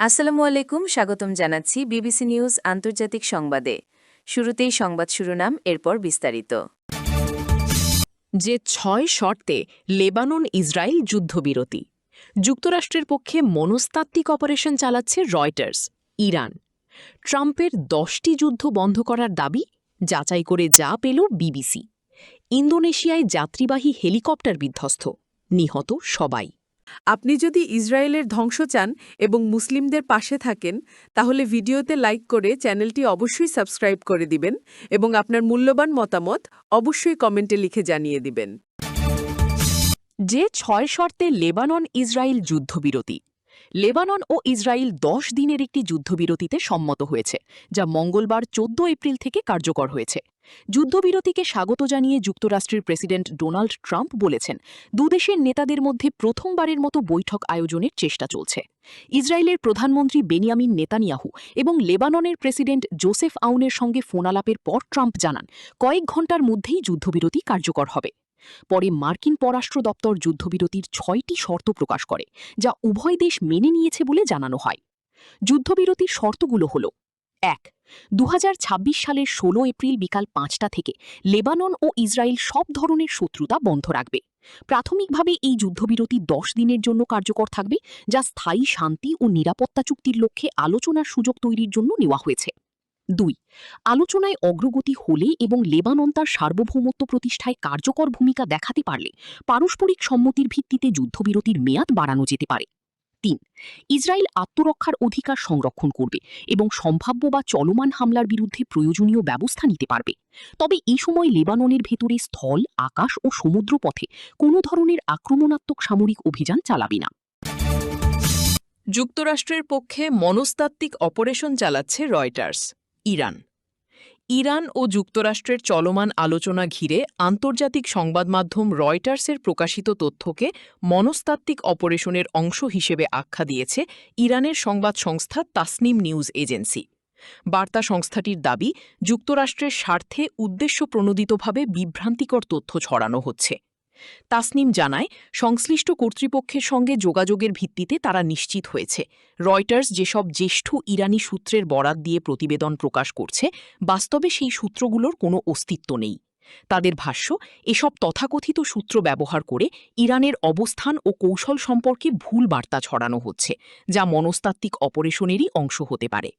আসসালামু আলাইকুম, স্বাগতম জানাচ্ছি বিবিসি নিউজ আন্তর্জাতিক সংবাদে। শুরুতেই সংবাদ শিরোনাম, এরপর বিস্তারিত। যে ৬ শর্তে লেবানন ইসরায়েল যুদ্ধবিরতি। যুক্তরাষ্ট্রের পক্ষে মনস্তাত্ত্বিক অপারেশন চালাচ্ছে রয়টার্স। ইরান ট্রাম্পের ১০টি যুদ্ধ বন্ধ করার দাবি যাচাই করে যা পেল বিবিসি। ইন্দোনেশিয়ায় যাত্রীবাহী হেলিকপ্টার বিধ্বস্ত, নিহত সবাই। আপনি যদি ইসরায়েলের ধ্বংস চান এবং মুসলিমদের পাশে থাকেন, তাহলে ভিডিওতে লাইক করে চ্যানেলটি অবশ্যই সাবস্ক্রাইব করে দিবেন এবং আপনার মূল্যবান মতামত অবশ্যই কমেন্টে লিখে জানিয়ে দিবেন। যে ৬ শর্তে লেবানন ইসরায়েল যুদ্ধবিরতি। লেবানন ও ইসরায়েল ১০ দিনের একটি যুদ্ধবিরতিতে সম্মত হয়েছে, যা মঙ্গলবার ১৪ এপ্রিল থেকে কার্যকর হয়েছে। যুদ্ধবিরতিকে স্বাগত জানিয়ে যুক্তরাষ্ট্রের প্রেসিডেন্ট ডোনাল্ড ট্রাম্প বলেছেন, দুদেশের নেতাদের মধ্যে প্রথমবারের মতো বৈঠক আয়োজনের চেষ্টা চলছে। ইসরায়েলের প্রধানমন্ত্রী বেনিয়ামিন নেতানিয়াহু এবং লেবাননের প্রেসিডেন্ট জোসেফ আউনের সঙ্গে ফোনালাপের পর ট্রাম্প জানান, কয়েক ঘণ্টার মধ্যেই যুদ্ধবিরতি কার্যকর হবে। পরে মার্কিন পররাষ্ট্র দপ্তর যুদ্ধবিরতির ৬টি শর্ত প্রকাশ করে, যা উভয় দেশ মেনে নিয়েছে বলে জানানো হয়। যুদ্ধবিরতির শর্তগুলো হল: ১. ২০২৬ সালের ১৬ এপ্রিল বিকাল ৫টা থেকে লেবানন ও ইসরায়েল সব ধরনের শত্রুতা বন্ধ রাখবে। প্রাথমিকভাবে এই যুদ্ধবিরতি ১০ দিনের জন্য কার্যকর থাকবে, যা স্থায়ী শান্তি ও নিরাপত্তা চুক্তির লক্ষ্যে আলোচনার সুযোগ তৈরির জন্য নেওয়া হয়েছে। ২. আলোচনায় অগ্রগতি হলে এবং লেবানন তার সার্বভৌমত্ব প্রতিষ্ঠায় কার্যকর ভূমিকা দেখাতে পারলে পারস্পরিক সম্মতির ভিত্তিতে যুদ্ধবিরতির মেয়াদ বাড়ানো যেতে পারে। ৩. ইসরায়েল আত্মরক্ষার অধিকার সংরক্ষণ করবে এবং সম্ভাব্য বা চলমান হামলার বিরুদ্ধে প্রয়োজনীয় ব্যবস্থা নিতে পারবে। তবে এই সময় লেবাননের ভেতরে স্থল, আকাশ ও সমুদ্রপথে কোনো ধরনের আক্রমণাত্মক সামরিক অভিযান চালাবে না। যুক্তরাষ্ট্রের পক্ষে মনস্তাত্ত্বিক অপারেশন চালাচ্ছে রয়টার্স। ইরান ও যুক্তরাষ্ট্রের চলমান আলোচনা ঘিরে আন্তর্জাতিক সংবাদমাধ্যম রয়টার্সের প্রকাশিত তথ্যকে মনস্তাত্ত্বিক অপারেশনের অংশ হিসেবে আখ্যা দিয়েছে ইরানের সংবাদ সংস্থা তাসনিম নিউজ এজেন্সি। বার্তা সংস্থাটির দাবি, যুক্তরাষ্ট্রের স্বার্থে উদ্দেশ্যপ্রণোদিতভাবে বিভ্রান্তিকর তথ্য ছড়ানো হচ্ছে। তাসনিম জানায়, সংশ্লিষ্ট কর্তৃপক্ষের সঙ্গে যোগাযোগের ভিত্তিতে তারা নিশ্চিত হয়েছে, রয়টার্স যেসব জ্যেষ্ঠ ইরানি সূত্রের বরাত দিয়ে প্রতিবেদন প্রকাশ করছে, বাস্তবে সেই সূত্রগুলোর কোনো অস্তিত্ব নেই। তাদের ভাষ্য, এসব তথাকথিত সূত্র ব্যবহার করে ইরানের অবস্থান ও কৌশল সম্পর্কে ভুল বার্তা ছড়ানো হচ্ছে, যা মনস্তাত্ত্বিক অপারেশনেরই অংশ হতে পারে।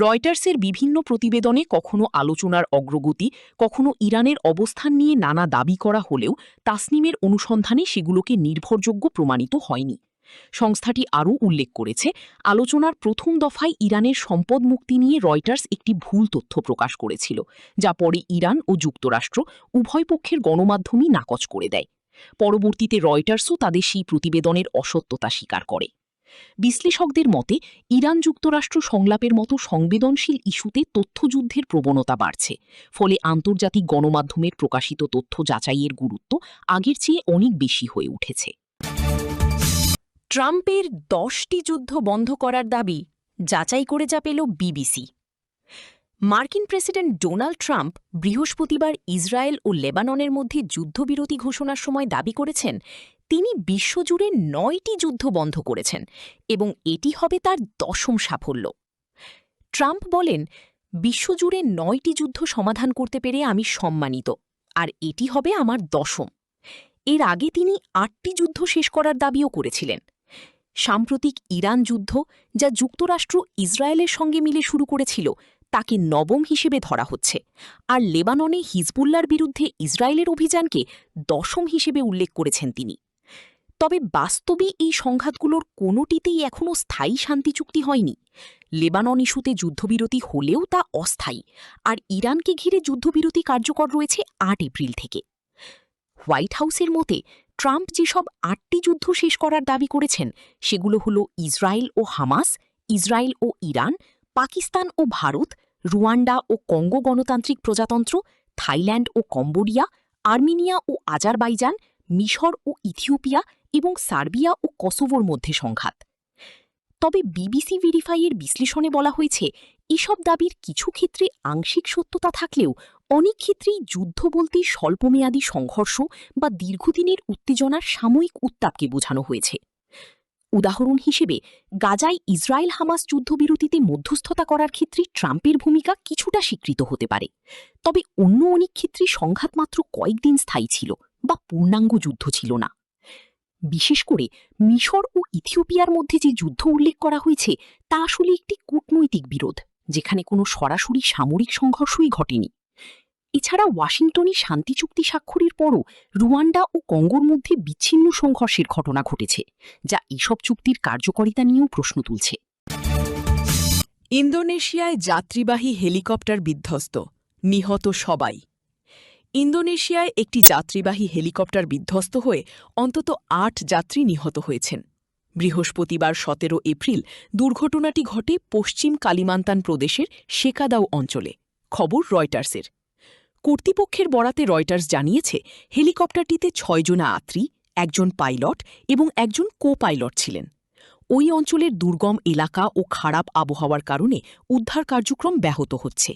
রয়টার্সের বিভিন্ন প্রতিবেদনে কখনো আলোচনার অগ্রগতি, কখনো ইরানের অবস্থান নিয়ে নানা দাবি করা হলেও তাসনিমের অনুসন্ধানে সেগুলোকে নির্ভরযোগ্য প্রমাণিত হয়নি। সংস্থাটি আরও উল্লেখ করেছে, আলোচনার প্রথম দফায় ইরানের সম্পদ মুক্তি নিয়ে রয়টার্স একটি ভুল তথ্য প্রকাশ করেছিল, যা পরে ইরান ও যুক্তরাষ্ট্র উভয় পক্ষের গণমাধ্যমই নাকচ করে দেয়। পরবর্তীতে রয়টার্সও তাদের সেই প্রতিবেদনের অসত্যতা স্বীকার করে। বিশ্লেষকদের মতে, ইরান যুক্তরাষ্ট্র সংলাপের মতো সংবেদনশীল ইস্যুতে তথ্যযুদ্ধের প্রবণতা বাড়ছে, ফলে আন্তর্জাতিক গণমাধ্যমের প্রকাশিত তথ্য যাচাইয়ের গুরুত্ব আগের চেয়ে অনেক বেশি হয়ে উঠেছে। ট্রাম্পের 10টি যুদ্ধ বন্ধ করার দাবি যাচাই করে যা পেল বিবিসি। মার্কিন প্রেসিডেন্ট ডোনাল্ড ট্রাম্প বৃহস্পতিবার ইসরায়েল ও লেবাননের মধ্যে যুদ্ধবিরতি ঘোষণার সময় দাবি করেছেন, তিনি বিশ্বজুড়ে 9টি যুদ্ধ বন্ধ করেছেন এবং এটি হবে তার 10ম সাফল্য। ট্রাম্প বলেন, বিশ্বজুড়ে 9টি যুদ্ধ সমাধান করতে পেরে আমি সম্মানিত, আর এটি হবে আমার 10ম। এর আগে তিনি 8টি যুদ্ধ শেষ করার দাবিও করেছিলেন। সাম্প্রতিক ইরান যুদ্ধ, যা যুক্তরাষ্ট্র ইসরায়েলের সঙ্গে মিলে শুরু করেছিল, তাকে 9ম হিসেবে ধরা হচ্ছে, আর লেবাননে হিজবুল্লার বিরুদ্ধে ইসরায়েলের অভিযানকে 10ম হিসেবে উল্লেখ করেছেন তিনি। তবে বাস্তবে এই সংঘাতগুলোর কোনোটিতেই এখনও স্থায়ী শান্তি চুক্তি হয়নি। লেবানন ইস্যুতে যুদ্ধবিরতি হলেও তা অস্থায়ী, আর ইরানকে ঘিরে যুদ্ধবিরতি কার্যকর রয়েছে 8 এপ্রিল থেকে। হোয়াইট হাউসের মতে, ট্রাম্প যেসব 8টি যুদ্ধ শেষ করার দাবি করেছেন, সেগুলো হল ইসরায়েল ও হামাস, ইসরায়েল ও ইরান, পাকিস্তান ও ভারত, রুয়ান্ডা ও কঙ্গো গণতান্ত্রিক প্রজাতন্ত্র, থাইল্যান্ড ও কম্বোডিয়া, আর্মেনিয়া ও আজারবাইজান, মিশর ও ইথিওপিয়া এবং সার্বিয়া ও কসোভোর মধ্যে সংঘাত। তবে বিবিসি ভেরিফাইয়ের বিশ্লেষণে বলা হয়েছে, এসব দাবির কিছু ক্ষেত্রে আংশিক সত্যতা থাকলেও অনেক ক্ষেত্রেই যুদ্ধ বলতে স্বল্পমেয়াদী সংঘর্ষ বা দীর্ঘদিনের উত্তেজনার সাময়িক উত্তাপকে বোঝানো হয়েছে। উদাহরণ হিসেবে গাজায় ইসরায়েল হামাস যুদ্ধবিরতিতে মধ্যস্থতা করার ক্ষেত্রে ট্রাম্পের ভূমিকা কিছুটা স্বীকৃত হতে পারে, তবে অন্য অনেক ক্ষেত্রে সংঘাত মাত্র কয়েকদিন স্থায়ী ছিল বা পূর্ণাঙ্গ যুদ্ধ ছিল না। বিশেষ করে মিশর ও ইথিওপিয়ার মধ্যে যে যুদ্ধ উল্লেখ করা হয়েছে তা আসলে একটি কূটনৈতিক বিরোধ, যেখানে কোনো সরাসরি সামরিক সংঘর্ষই ঘটেনি। এছাড়া ওয়াশিংটনে শান্তি চুক্তি স্বাক্ষরের পরও রুয়ান্ডা ও কঙ্গোর মধ্যে বিচ্ছিন্ন সংঘর্ষের ঘটনা ঘটেছে, যা এসব চুক্তির কার্যকারিতা নিয়েও প্রশ্ন তুলছে। ইন্দোনেশিয়ায় যাত্রীবাহী হেলিকপ্টার বিধ্বস্ত, নিহত সবাই। ইন্দোনেশিয়ায় একটি যাত্রীবাহী হেলিকপ্টার বিধ্বস্ত হয়ে অন্তত ৮ যাত্রী নিহত হয়েছেন। বৃহস্পতিবার ১৭ এপ্রিল দুর্ঘটনাটি ঘটে পশ্চিম কালিমান্তান প্রদেশের শেকাদাও অঞ্চলে। খবর রয়টার্সের। কর্তৃপক্ষের বরাতে রয়টার্স জানিয়েছে, হেলিকপ্টারটিতে ৬ জন যাত্রী, একজন পাইলট এবং একজন কো পাইলট ছিলেন। ওই অঞ্চলের দুর্গম এলাকা ও খারাপ আবহাওয়ার কারণে উদ্ধার কার্যক্রম ব্যাহত হচ্ছে।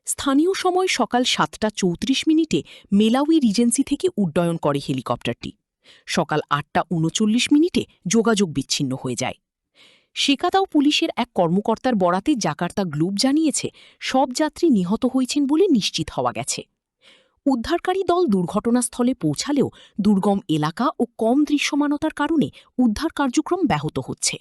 স্থানীয় সময় সকাল ৭টা৩৪ মেলাউই রিজেন্সি থেকে উড্ডয়ন করে হেলিকপ্টারটি। সকাল ৮টা৩৯ যোগাযোগ বিচ্ছিন্ন হয়ে যায়। শেকাদাও পুলিশের এক কর্মকর্তার বরাতে জাকার্তা গ্লোব জানিয়েছে, সব যাত্রী নিহত হয়েছেন বলে নিশ্চিত হওয়া গেছে। উদ্ধারকারী দল দুর্ঘটনাস্থলে পৌঁছালেও দুর্গম এলাকা ও কম দৃশ্যমানতার কারণে উদ্ধার কার্যক্রম ব্যাহত হচ্ছে।